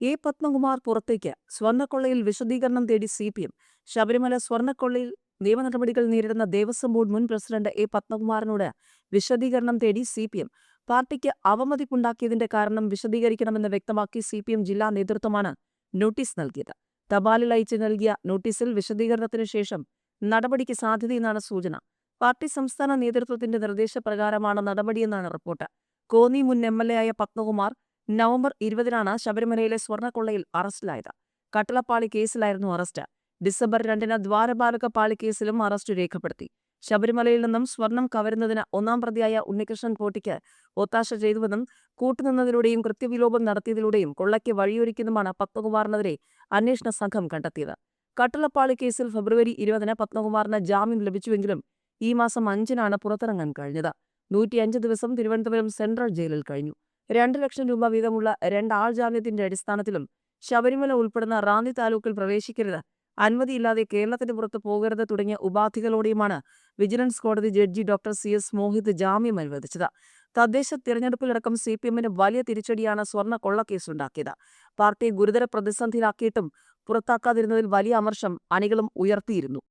A Padmakumar പുറത്തേക്ക്. സ്വർണ്ണക്കൊള്ളയിൽ വിശദീകരണം തേടി CPM. ശബരിമല സ്വർണ്ണക്കൊള്ളയിൽ നിയമ നടപടികൾ നേരിടുന്ന ദേവസ്വം ബോർഡ് മുൻ പ്രസിഡന്റ് എ പത്മകുമാറിനോട് വിശദീകരണം തേടി CPM. പാർട്ടിക്ക് അവമതിപ്പുണ്ടാക്കിയതിന്റെ കാരണം വിശദീകരിക്കണമെന്ന് വ്യക്തമാക്കി CPM ജില്ലാ നേതൃത്വമാണ് നോട്ടീസ് നൽകിയത്. തപാലിൽ അയച്ചു നൽകിയ നോട്ടീസിൽ വിശദീകരണത്തിനു ശേഷം നടപടിക്ക് സാധ്യതയെന്നാണ് സൂചന. പാർട്ടി സംസ്ഥാന നേതൃത്വത്തിന്റെ നിർദ്ദേശപ്രകാരമാണ് നടപടിയെന്നാണ് റിപ്പോർട്ട്. കോന്നി മുൻ MLA ആയ പത്മകുമാർ നവംബർ 20-നാണ് ശബരിമലയിലെ സ്വർണ്ണക്കൊള്ളയിൽ അറസ്റ്റിലായത്. കട്ടളപ്പാളി കേസിലായിരുന്നു അറസ്റ്റ്. ഡിസംബർ 2-ന് ദ്വാരപാലക പാളി കേസിലും അറസ്റ്റ് രേഖപ്പെടുത്തി. ശബരിമലയിൽ നിന്നും സ്വർണം കവരുന്നതിന് ഒന്നാം പ്രതിയായ ഉണ്ണികൃഷ്ണൻ പോറ്റിക്ക് ഒത്താശ ചെയ്തുവെന്നും കൂട്ടുനിന്നതിലൂടെയും കൃത്യവിലോപം നടത്തിയതിലൂടെയും കൊള്ളയ്ക്ക് വഴിയൊരുക്കിയെന്നുമാണ് പത്മകുമാറിനെതിരെ അന്വേഷണ സംഘം കണ്ടെത്തിയത്. കട്ടളപ്പാളി കേസിൽ ഫെബ്രുവരി 20-ന് പത്മകുമാറിന് ജാമ്യം ലഭിച്ചുവെങ്കിലും ഈ മാസം 5-നാണ് പുറത്തിറങ്ങാൻ കഴിഞ്ഞത്. 105 ദിവസം തിരുവനന്തപുരം സെൻട്രൽ ജയിലിൽ കഴിഞ്ഞു. 2 ലക്ഷം രൂപ വീതമുള്ള 2 ആൾജാമ്യത്തിന്റെ അടിസ്ഥാനത്തിലും ശബരിമല ഉൾപ്പെടുന്ന റാന്നി താലൂക്കിൽ പ്രവേശിക്കരുത്, അനുമതിയില്ലാതെ കേരളത്തിന് പുറത്ത് പോകരുത് തുടങ്ങിയ ഉപാധികളോടെയുമാണ് വിജിലൻസ് കോടതി ജഡ്ജി ഡോക്ടർ CS മോഹിത് ജാമ്യം അനുവദിച്ചത്. തദ്ദേശ തിരഞ്ഞെടുപ്പിലടക്കം CPMന് വലിയ തിരിച്ചടിയാണ് സ്വർണ്ണക്കൊള്ളക്കേസുണ്ടാക്കിയത്. പാർട്ടിയെ ഗുരുതര പ്രതിസന്ധിയിലാക്കിയിട്ടും പുറത്താക്കാതിരുന്നതിൽ വലിയ അമർഷം അണികളും ഉയർത്തിയിരുന്നു.